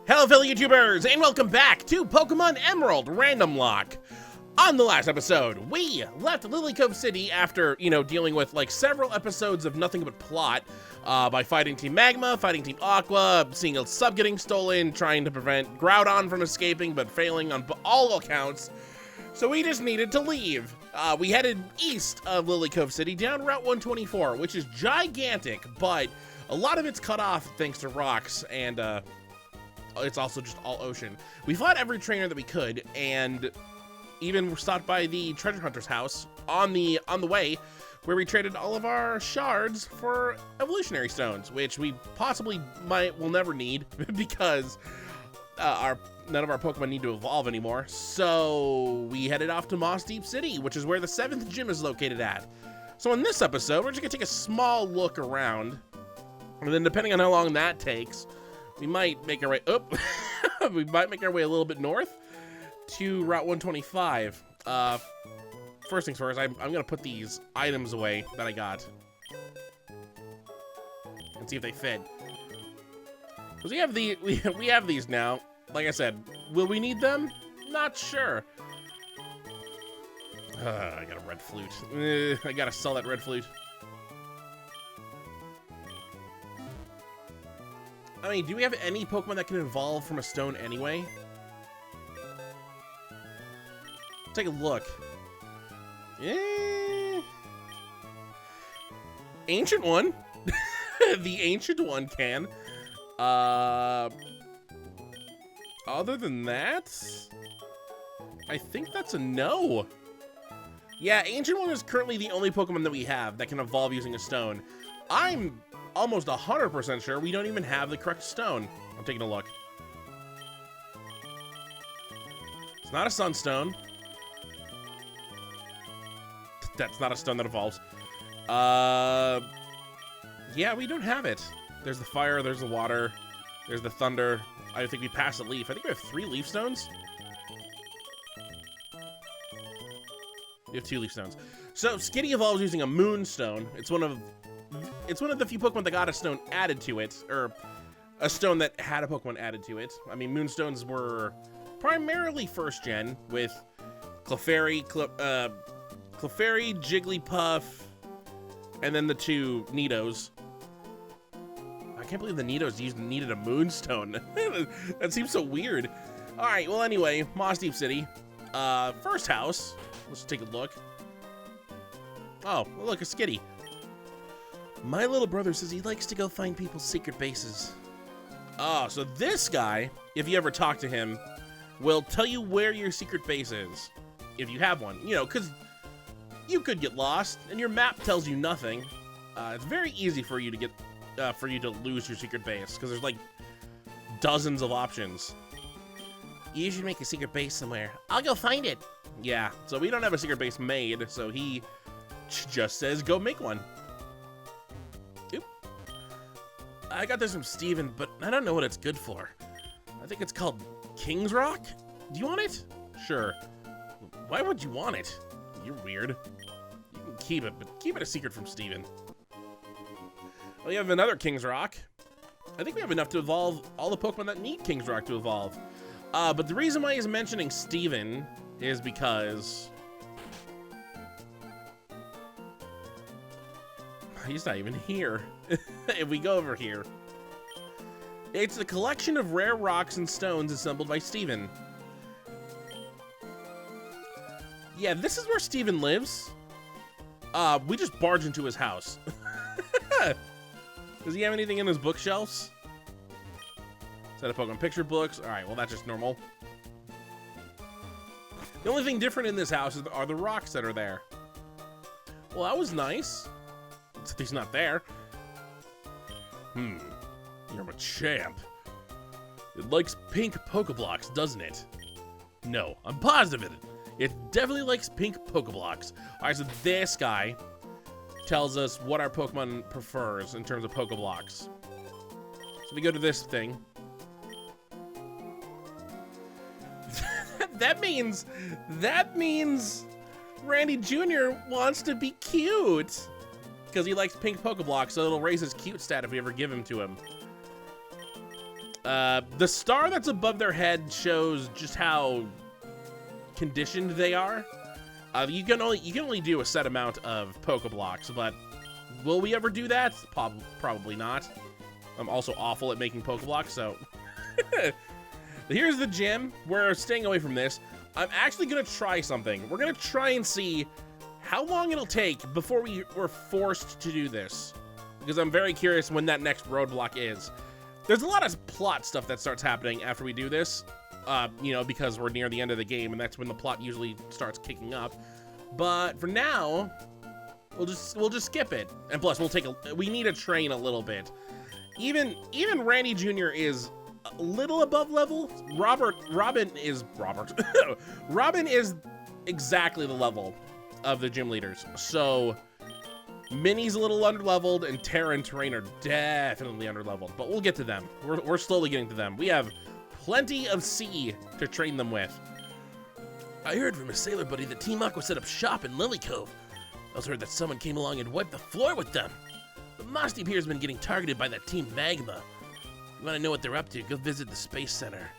Hello fellow YouTubers, and welcome back to Pokémon Emerald Randomlocke. On the last episode, we left Lily Cove City after, dealing with like several episodes of nothing but plot by fighting Team Magma, fighting Team Aqua, seeing a sub getting stolen, trying to prevent Groudon from escaping, but failing on all accounts. So we just needed to leave. We headed east of Lily Cove City down Route 124, which is gigantic, but a lot of it's cut off thanks to rocks, and it's also just all ocean. We fought every trainer that we could, and even stopped by the treasure hunter's house on the way, where we traded all of our shards for evolutionary stones, which we possibly will never need because none of our Pokemon need to evolve anymore. So we headed off to Mossdeep City, which is where the 7th gym is located at. So in this episode, we're just gonna take a small look around, and then depending on how long that takes, we might make our way up. We might make our way a little bit north to Route 125. First things first, I'm gonna put these items away that I got and see if they fit. Because we have these now. Like I said, will we need them? Not sure. I got a red flute. I gotta sell that red flute. I mean, do we have any Pokemon that can evolve from a stone anyway? Take a look. Ancient one. The ancient one can. Other than that, I think that's a no. Yeah, ancient one is currently the only Pokemon that we have that can evolve using a stone. I'm almost 100% sure we don't even have the correct stone. I'm taking a look. It's not a sunstone. That's not a stone that evolves. Yeah, we don't have it. There's the fire, there's the water, there's the thunder. I think we passed a leaf. I think we have 3 leaf stones. We have 2 leaf stones. So Skitty evolves using a moonstone. It's one of the few Pokemon that got a stone added to it, or a stone that had a Pokemon added to it. I mean, moonstones were primarily first gen with Clefairy, Jigglypuff, and then the 2 Nidos. I can't believe the Nidos needed a moonstone. That seems so weird. All right, well anyway, Mossdeep City. First house. Let's take a look. Oh, look, a Skitty. My little brother says he likes to go find people's secret bases. Oh, so this guy, if you ever talk to him, will tell you where your secret base is. If you have one. Because you could get lost, and your map tells you nothing. It's very easy for you to lose your secret base, because there's like dozens of options. You should make a secret base somewhere. I'll go find it. Yeah, so we don't have a secret base made, so he just says go make one. I got this from Steven, but I don't know what it's good for. I think it's called King's Rock? Do you want it? Sure. Why would you want it? You're weird. You can keep it, but keep it a secret from Steven. Well, we have another King's Rock. I think we have enough to evolve all the Pokemon that need King's Rock to evolve. But the reason why he's mentioning Steven is because he's not even here. If we go over here, it's a collection of rare rocks and stones assembled by Steven. Yeah, this is where Steven lives. We just barged into his house. Does he have anything in his bookshelves? Set of Pokemon picture books. All right, well, that's just normal. The only thing different in this house are the rocks that are there. Well, that was nice. Except he's not there. You're a champ. It likes pink Pokeblocks, doesn't it? No, I'm positive it definitely likes pink Pokeblocks. All right, so this guy tells us what our Pokemon prefers in terms of Pokeblocks. So we go to this thing. That means Randy Jr. wants to be cute. Because he likes pink Pokeblocks, so it'll raise his cute stat if we ever give him to him. The star that's above their head shows just how conditioned they are. You can only do a set amount of Pokeblocks, but will we ever do that? Probably not. I'm also awful at making Pokeblocks, so here's the gym. We're staying away from this. I'm actually gonna try something. We're gonna try and see how long it'll take before we're forced to do this, because I'm very curious when that next roadblock is. There's a lot of plot stuff that starts happening after we do this, you know, because we're near the end of the game, and that's when the plot usually starts kicking up. But for now, we'll just skip it. And plus, we need to train a little bit. Even Randy Jr. is a little above level. Robin is exactly the level of the gym leaders. So Minnie's a little underleveled, and Terra and Terrain are definitely underleveled. But we'll get to them. We're slowly getting to them. We have plenty of sea to train them with. I heard from a sailor buddy that Team Aqua set up shop in Lily Cove. I also heard that someone came along and wiped the floor with them. But Mossdeep here has been getting targeted by that Team Magma. If you want to know what they're up to, go visit the Space Center.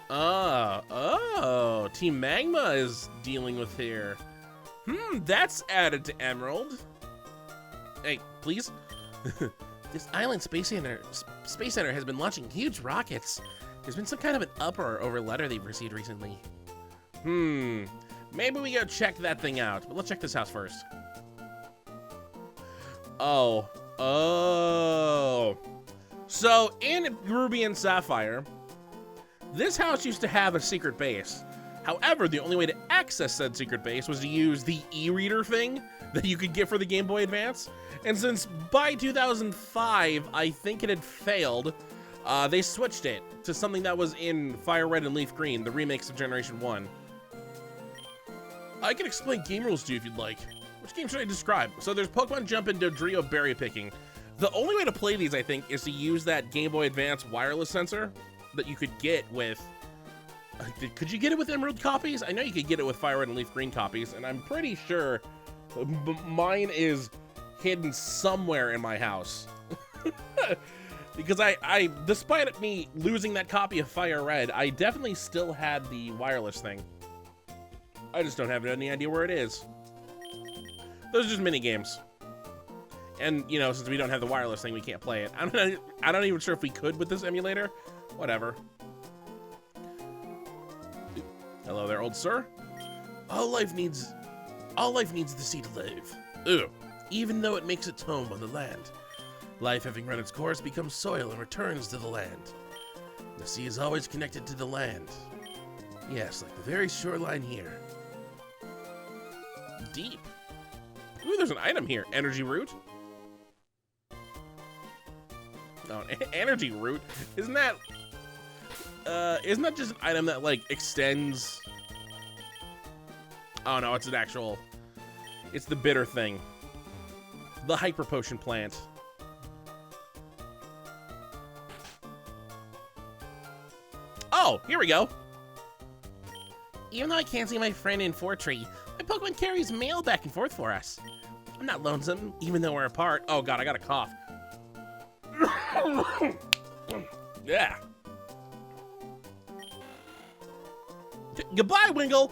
Oh, Team Magma is dealing with here. That's added to Emerald. Hey, please. This island Space Center has been launching huge rockets. There's been some kind of an uproar over a letter they've received recently. Maybe we go check that thing out, but let's check this house first. Oh. So in Ruby and Sapphire, this house used to have a secret base. However, the only way to access said secret base was to use the e-reader thing that you could get for the Game Boy Advance. And since by 2005, I think it had failed, they switched it to something that was in Fire Red and Leaf Green, the remakes of Generation 1. I can explain game rules to you if you'd like. Which game should I describe? So there's Pokemon Jump and Dodrio Berry Picking. The only way to play these, I think, is to use that Game Boy Advance wireless sensor that you could get with... could you get it with Emerald copies? I know you could get it with Fire Red and Leaf Green copies, and I'm pretty sure mine is hidden somewhere in my house. Because I, despite me losing that copy of Fire Red, I definitely still had the wireless thing. I just don't have any idea where it is. Those are just mini games. And, you know, since we don't have the wireless thing, we can't play it. I'm not even sure if we could with this emulator. Whatever. Hello there, old sir. All life needs the sea to live. Ugh. Even though it makes its home on the land. Life, having run its course, becomes soil and returns to the land. The sea is always connected to the land. Yes, like the very shoreline here. Deep. Ooh, there's an item here. Energy root. Oh, energy root. Isn't that just an item that like extends? Oh no, it's an actual. It's the bitter thing. The hyper potion plant. Oh, here we go. Even though I can't see my friend in Fortree, my Pokemon carries mail back and forth for us. I'm not lonesome, even though we're apart. Oh god, I got a cough. Yeah. Goodbye, Wingle.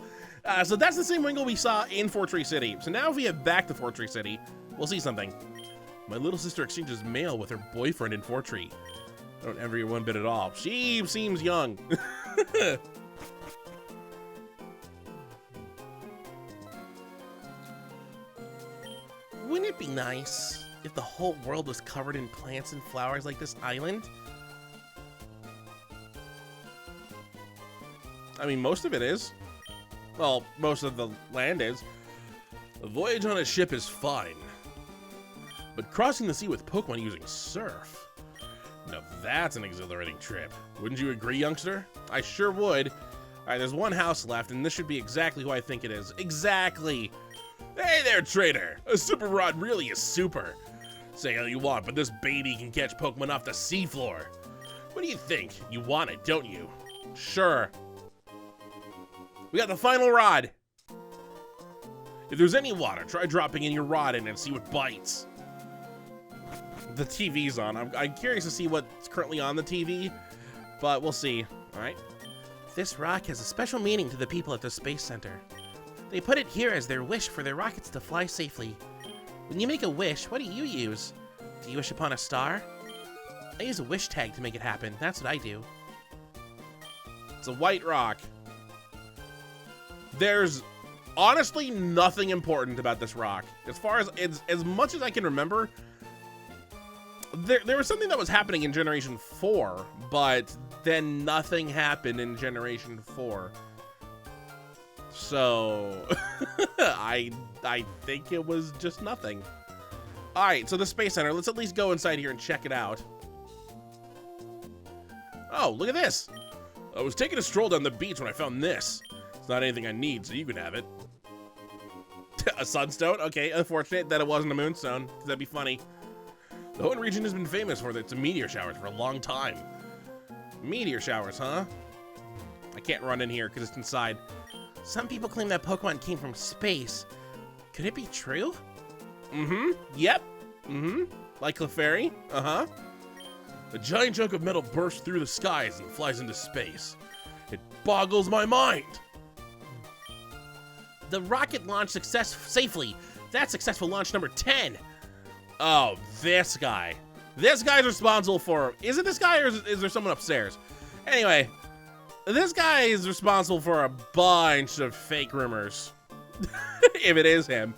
So that's the same Wingle we saw in Fortree City. So now if we head back to Fortree City, we'll see something. My little sister exchanges mail with her boyfriend in Fortree. I don't envy her one bit at all. She seems young. Wouldn't it be nice if the whole world was covered in plants and flowers like this island? I mean, most of it is. Well, most of the land is. A voyage on a ship is fine. But crossing the sea with Pokemon using surf? Now that's an exhilarating trip. Wouldn't you agree, youngster? I sure would. Alright, there's one house left, and this should be exactly who I think it is. Exactly! Hey there, trader! A super rod really is super. Say all you want, but this baby can catch Pokemon off the seafloor. What do you think? You want it, don't you? Sure. We got the final rod. If there's any water, try dropping in your rod in and see what bites. The TV's on. I'm curious to see what's currently on the TV. but we'll see. All right. This rock has a special meaning to the people at the Space Center. They put it here as their wish for their rockets to fly safely. When you make a wish, what do you use? Do you wish upon a star? I use a wish tag to make it happen. That's what I do. It's a white rock. There's honestly nothing important about this rock. As far as much as I can remember, there was something that was happening in Generation 4, but then nothing happened in Generation 4. So, I think it was just nothing. All right, so the Space Center, let's at least go inside here and check it out. Oh, look at this. I was taking a stroll down the beach when I found this. It's not anything I need, so you can have it. A sunstone? Okay, unfortunate that it wasn't a moonstone, because that'd be funny. The Hoenn region has been famous for its meteor showers for a long time. Meteor showers, huh? I can't run in here because it's inside. Some people claim that Pokemon came from space. Could it be true? Mm-hmm. Yep. Mm-hmm. Like Clefairy? Uh-huh. A giant chunk of metal bursts through the skies and flies into space. It boggles my mind. The rocket launched safely. That's successful launch number 10. Oh, this guy. This guy's responsible for... Is it this guy or is there someone upstairs? Anyway, this guy is responsible for a bunch of fake rumors. If it is him.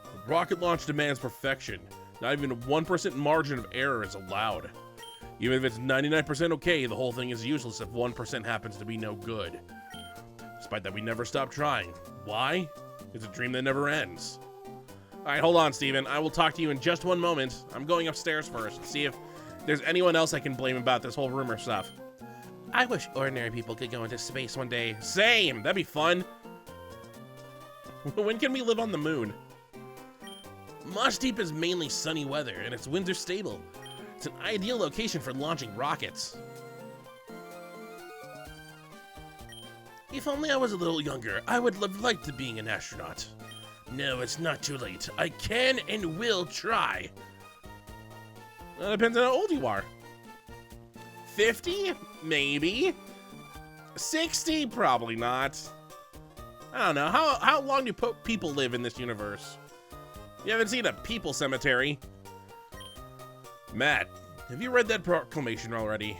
The rocket launch demands perfection. Not even a 1% margin of error is allowed. Even if it's 99% okay, the whole thing is useless if 1% happens to be no good. Despite that, we never stop trying. Why? It's a dream that never ends. All right, hold on, Steven. I will talk to you in just one moment. I'm going upstairs first to see if there's anyone else I can blame about this whole rumor stuff. I wish ordinary people could go into space one day. Same! That'd be fun. When can we live on the moon? Mossdeep is mainly sunny weather, and its winds are stable. It's an ideal location for launching rockets. If only I was a little younger, I would have liked to being an astronaut. No, it's not too late. I can and will try. Well, it depends on how old you are. 50? Maybe. 60? Probably not. I don't know. How long do people live in this universe? You haven't seen a people cemetery. Matt, have you read that proclamation already?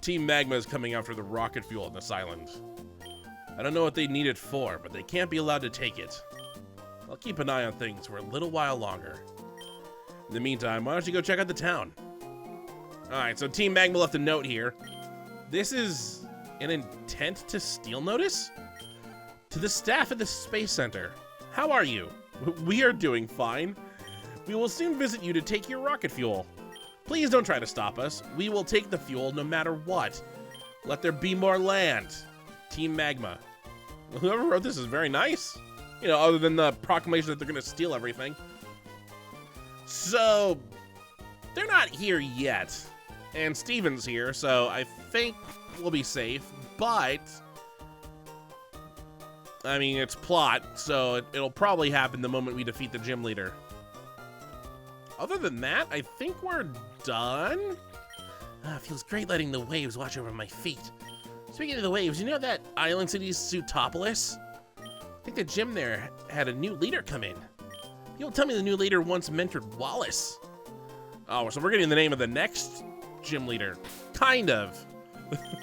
Team Magma is coming after the rocket fuel on this island. I don't know what they need it for, but they can't be allowed to take it. I'll keep an eye on things for a little while longer. In the meantime, why don't you go check out the town? Alright, so Team Magma left a note here. This is an intent to steal notice? To the staff at the Space Center. How are you? We are doing fine. We will soon visit you to take your rocket fuel. Please don't try to stop us. We will take the fuel no matter what. Let there be more land. Team Magma. Whoever wrote this is very nice. You know, other than the proclamation that they're going to steal everything. So, they're not here yet. And Steven's here, so I think we'll be safe. But, I mean, it's plot, so it'll probably happen the moment we defeat the gym leader. Other than that, I think we're done. It feels great letting the waves wash over my feet. Speaking of the waves, you know that island city's Sutopolis? I think the gym there had a new leader come in. People tell me the new leader once mentored Wallace. Oh, so we're getting the name of the next gym leader. Kind of.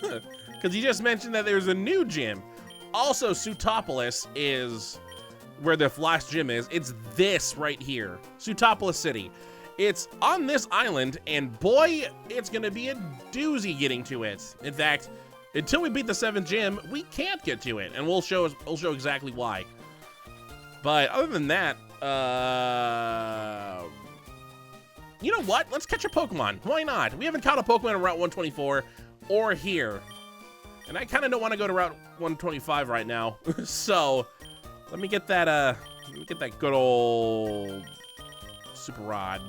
Because you just mentioned that there's a new gym. Also, Sutopolis is where the last gym is. It's this right here. Sutopolis City. It's on this island, and boy, it's going to be a doozy getting to it. In fact, until we beat the 7th gym, we can't get to it, and we'll show exactly why. But other than that, you know what? Let's catch a Pokemon. Why not? We haven't caught a Pokemon on Route 124 or here, and I kind of don't want to go to Route 125 right now. So let me get that. Good old Super Rod.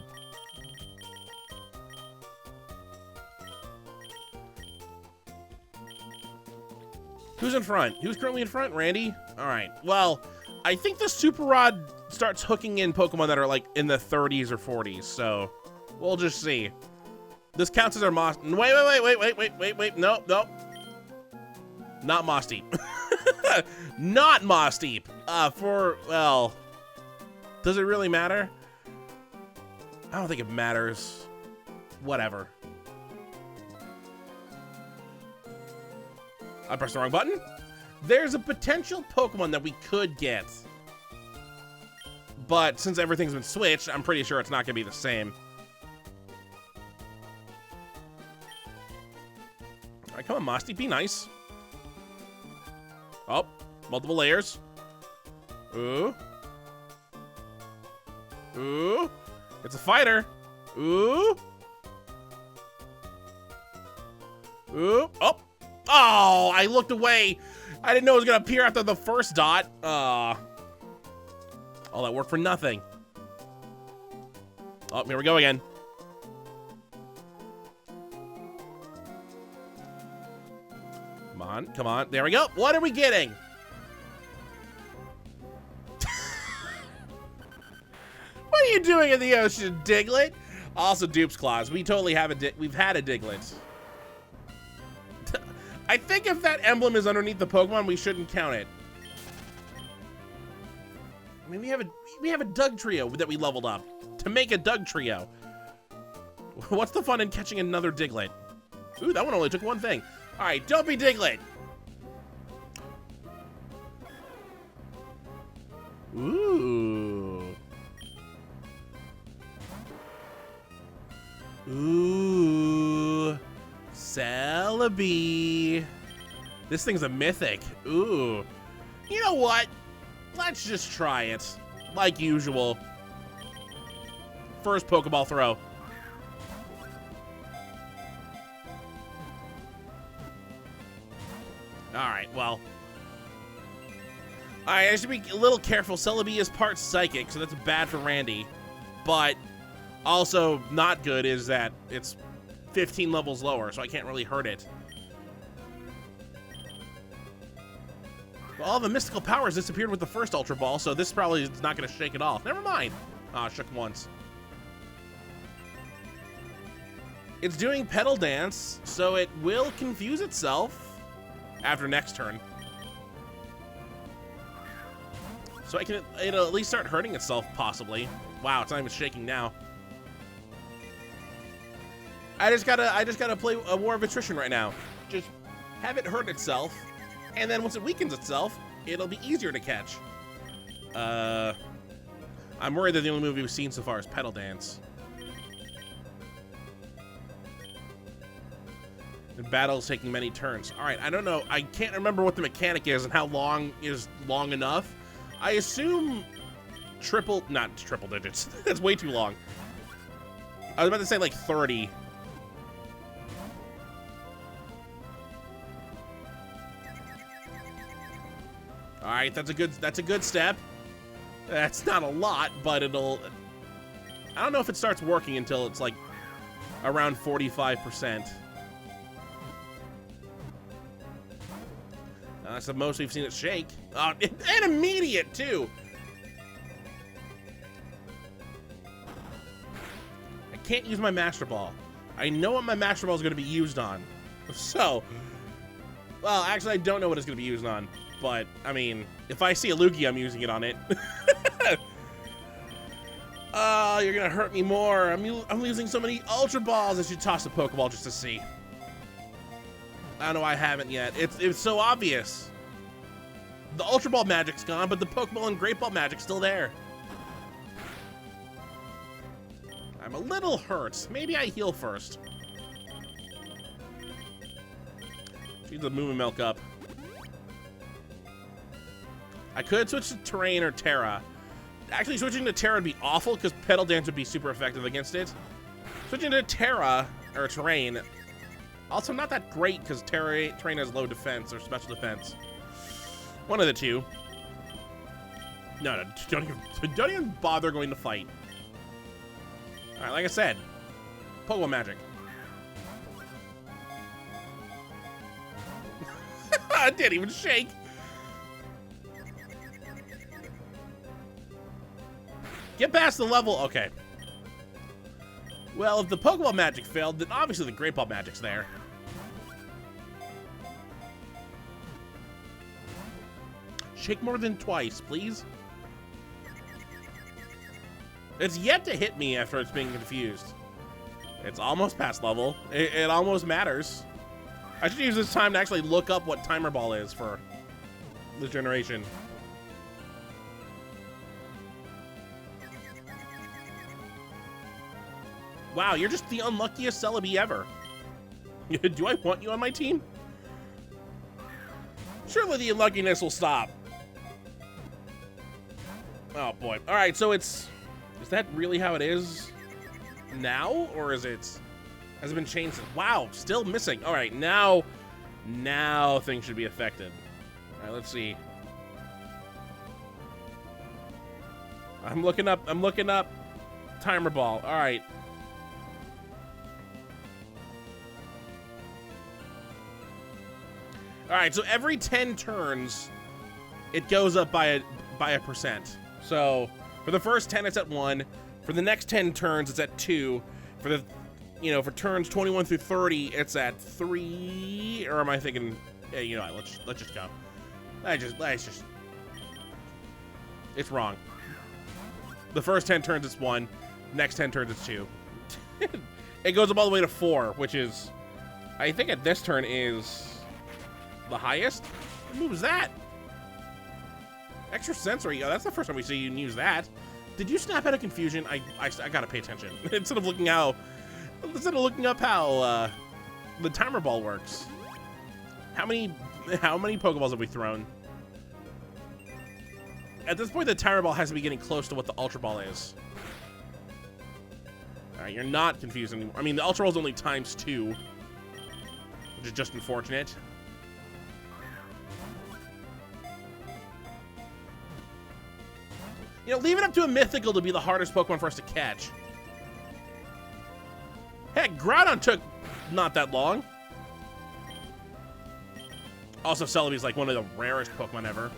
Who's in front? Who's currently in front? Randy? All right. Well, I think the Super Rod starts hooking in Pokemon that are like in the 30s or 40s, so we'll just see. This counts as our Moss. Wait. No. Not Mossdeep. Not Mossdeep. Well, does it really matter? I don't think it matters. Whatever. I pressed the wrong button. There's a potential Pokemon that we could get. But since everything's been switched, I'm pretty sure it's not going to be the same. All right, come on, Mossdeep, be nice. Oh, multiple layers. Ooh. Ooh. It's a fighter. Ooh. Ooh. Oh. Oh, I looked away. I didn't know it was going to appear after the first dot. All that work for nothing. Oh, here we go again. Come on, come on. There we go. What are we getting? What are you doing in the ocean, Diglett? Also, Dupe's Claws. We totally have we've had a Diglett. I think if that emblem is underneath the Pokemon, we shouldn't count it. I mean, we have a Doug trio that we leveled up to make a Doug trio. What's the fun in catching another Diglett? Ooh, that one only took one thing. All right, don't be Diglett. Ooh. Ooh. Celebi. This thing's a mythic. Ooh. You know what? Let's just try it. Like usual. First Pokeball throw. Alright, well. Alright, I should be a little careful. Celebi is part psychic, so that's bad for Randy. But also not good is that it's 15 levels lower, so I can't really hurt it. Well, all the mystical powers disappeared with the first Ultra Ball, so this probably is not going to shake it off. Never mind. Ah, shook once. It's doing Petal Dance, so it will confuse itself after next turn. So it'll at least start hurting itself, possibly. Wow, it's not even shaking now. I just gotta play a War of Attrition right now. Just have it hurt itself. And then once it weakens itself, it'll be easier to catch. I'm worried that the only move we've seen so far is Petal Dance. The battle's taking many turns. All right, I don't know. I can't remember what the mechanic is and how long is long enough. I assume not triple digits. That's way too long. I was about to say like 30. All right, that's a good step. That's not a lot, but it'll. I don't know if it starts working until it's like around 45%. That's the most we've seen it shake. And immediate too. I can't use my Master Ball. I know what my Master Ball is going to be used on. So, well, actually, I don't know what it's going to be used on. But, I mean, if I see a Lugia, I'm using it on it. Oh, you're going to hurt me more. I'm losing so many Ultra Balls. I should toss a Pokeball just to see. I know I haven't yet. It's so obvious. The Ultra Ball magic's gone, but the Pokeball and Great Ball magic's still there. I'm a little hurt. Maybe I heal first. Need the Moo Milk up. I could switch to Terrain or Terra. Actually, switching to Terra would be awful because Petal Dance would be super effective against it. Switching to Terra or Terrain, also not that great because Terrain has low defense or special defense. One of the two. No, don't even bother going to fight. All right, like I said, Pokemon magic. It didn't even shake. Get past the level. Okay. Well, if the Pokeball magic failed, then obviously the Great Ball magic's there. Shake more than twice, please. It's yet to hit me after it's being confused. It's almost past level. It almost matters. I should use this time to actually look up what Timer Ball is for this generation. Wow, you're just the unluckiest Celebi ever. Do I want you on my team? Surely the unluckiness will stop. Oh boy. All right, so is that really how it is now? Or has it been changed? Wow, still missing. All right, now things should be affected. All right, let's see. I'm looking up Timer Ball. All right. All right, so every 10 turns, it goes up by a percent. So for the first 10, it's at 1. For the next 10 turns, it's at 2. For the, for turns 21 through 30, it's at 3. Or am I thinking? Yeah, you know what? Let's just go. It's wrong. The first 10 turns, it's 1. Next 10 turns, it's 2. It goes up all the way to 4, which is, I think at this turn is the highest. What move is that? Extra sensory. Oh, that's the first time we see you use that. Did you snap out of confusion? I gotta pay attention instead of looking up how the Timer Ball works. How many Pokeballs have we thrown? At this point, the Timer Ball has to be getting close to what the Ultra Ball is. All right, you're not confused anymore. I mean, the Ultra Ball is only ×2, which is just unfortunate. Leave it up to a mythical to be the hardest Pokemon for us to catch. Heck, Groudon took not that long. Also, Celebi's like one of the rarest Pokemon ever.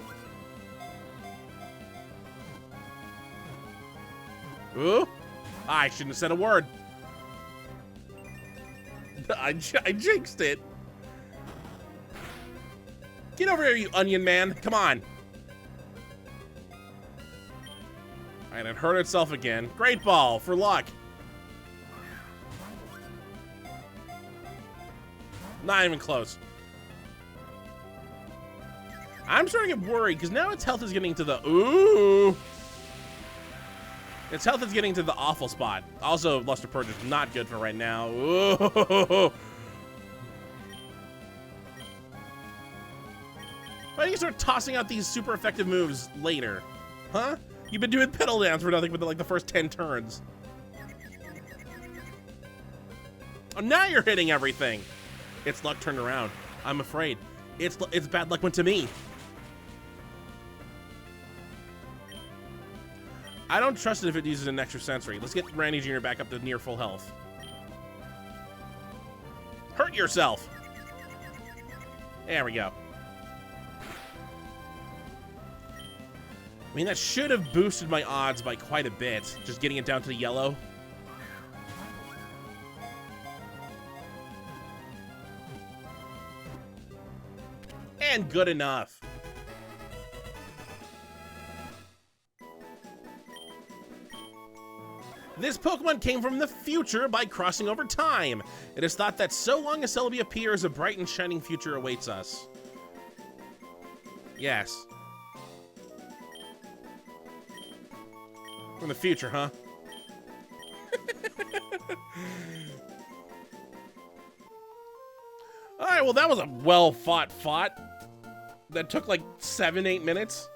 Ooh, I shouldn't have said a word. I jinxed it. Get over here, you onion man. Come on. And it hurt itself again. Great Ball for luck. Not even close. I'm starting to get worried because now its health is getting to the ooh. Its health is getting to the awful spot. Also, Luster Purge is not good for right now. Ooh. Why do you start tossing out these super effective moves later? Huh? You've been doing pedal dance for nothing but like the first 10 turns. Oh, now you're hitting everything. Its luck turned around. I'm afraid. Its bad luck went to me. I don't trust it if it uses an extra sensory. Let's get Randy Jr. back up to near full health. Hurt yourself. There we go. I mean, that should have boosted my odds by quite a bit, just getting it down to the yellow. And good enough. This Pokemon came from the future by crossing over time. It is thought that so long as Celebi appears, a bright and shining future awaits us. Yes. From the future, huh? All right, well, that was a well-fought fight. That took like 7-8 minutes.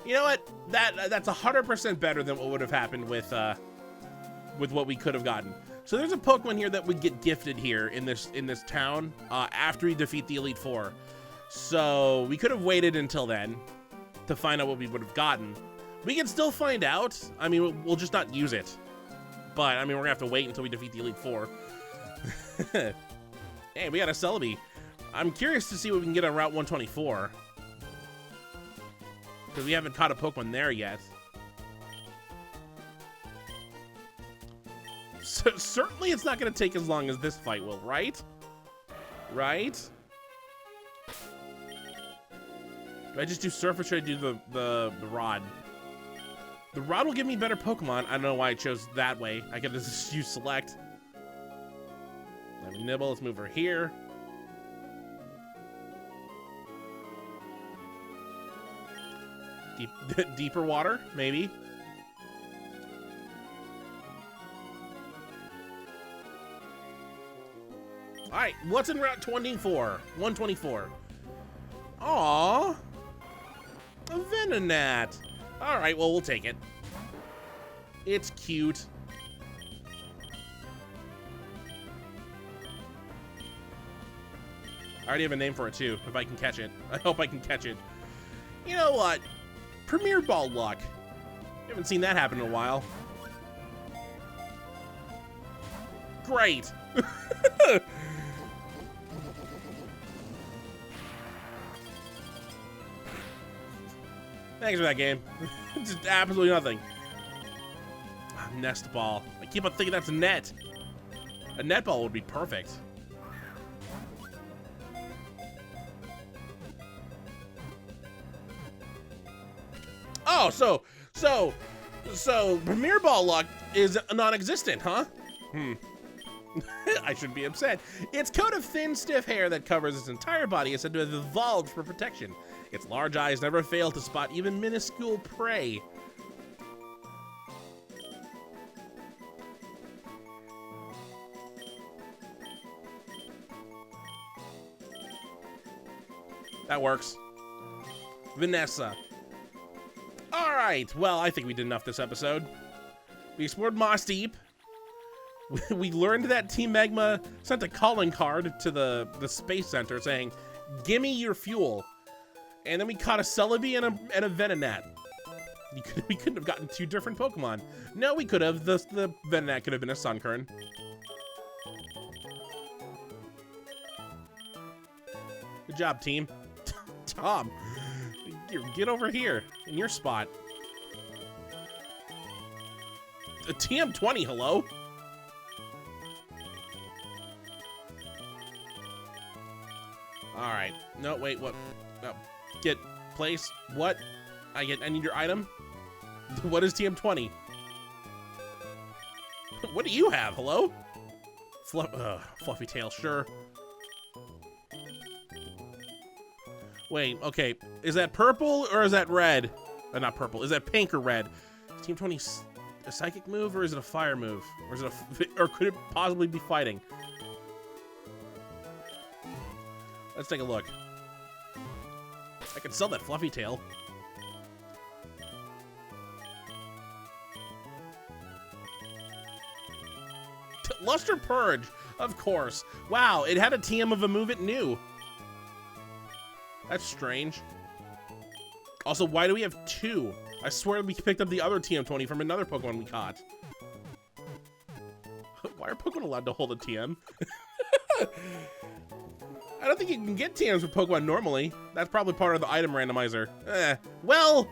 You know what? That's 100% better than what would have happened with what we could have gotten. So there's a Pokemon here that would get gifted here in this town after we defeat the Elite Four. So we could have waited until then to find out what we would have gotten. We can still find out. I mean, we'll just not use it. But, I mean, we're gonna have to wait until we defeat the Elite Four. Hey, we got a Celebi. I'm curious to see what we can get on Route 124. Because we haven't caught a Pokemon there yet. Certainly it's not going to take as long as this fight will, right? Right? Do I just do Surf or should I do the Rod? The Rod will give me better Pokemon. I don't know why I chose that way. I could just use Select. I have a Nibble. Let's move her here. Deeper water, maybe. All right, what's in Route 24? 124. Aww. A Venonat. All right, well, we'll take it. It's cute. I already have a name for it, too, if I can catch it. I hope I can catch it. You know what? Premier Ball Luck. Haven't seen that happen in a while. Great. Thanks for that game. Just absolutely nothing. Nest ball. I keep on thinking that's a net. A net ball would be perfect. Oh, so Premier Ball Luck is non-existent, huh? I shouldn't be upset. Its coat of thin, stiff hair that covers its entire body is said to have evolved for protection. Its large eyes never fail to spot even minuscule prey. That works. Vanessa. All right, well, I think we did enough this episode. We explored Mossdeep. We learned that Team Magma sent a calling card to the Space Center saying, "Gimme your fuel." And then we caught a Celebi and a Venonat. We couldn't have gotten two different Pokemon. No, we could have. The Venonat could have been a Sunkern. Good job, team. Tom, get over here in your spot. A TM20, hello? All right. No, wait, what? No. Get place. What? I need your item. What is TM20? What do you have? Hello? Fluffy tail, sure. Wait, okay. Is that purple or is that red? Not purple. Is that pink or red? Is TM20 a psychic move or is it a fire move? Or is it or could it possibly be fighting? Let's take a look. I can sell that fluffy tail. Luster Purge, of course. Wow, it had a TM of a move it knew. That's strange. Also, why do we have two? I swear we picked up the other TM20 from another Pokemon we caught. Why are Pokemon allowed to hold a TM? I don't think you can get TMs with Pokemon normally. That's probably part of the item randomizer. Well,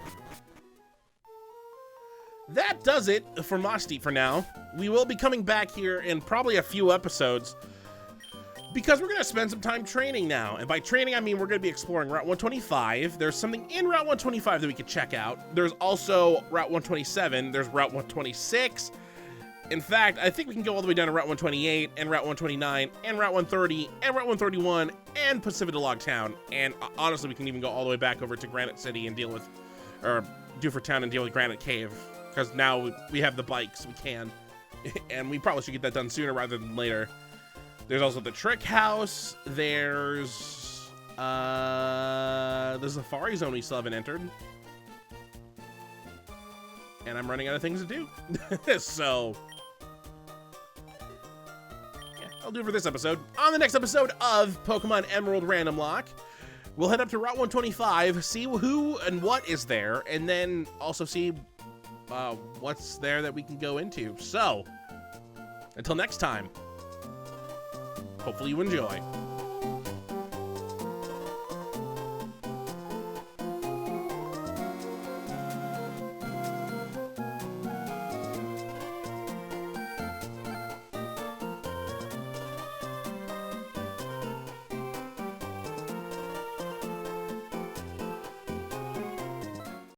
that does it for Mossdeep for now. We will be coming back here in probably a few episodes because we're going to spend some time training now. And by training, I mean we're going to be exploring Route 125. There's something in Route 125 that we could check out. There's also Route 127. There's Route 126. In fact, I think we can go all the way down to Route 128 and Route 129 and Route 130 and Route 131 and Pacific Town. And honestly, we can even go all the way back over to Granite City and deal with, or Dewford Town and deal with Granite Cave. Because now we have the bikes, we can. And we probably should get that done sooner rather than later. There's also the Trick House. There's the Safari Zone we still haven't entered. And I'm running out of things to do. So, yeah, I'll do it for this episode. On the next episode of Pokemon Emerald Randomlocke, we'll head up to Route 125, see who and what is there, and then also see what's there that we can go into. So, until next time, hopefully you enjoy.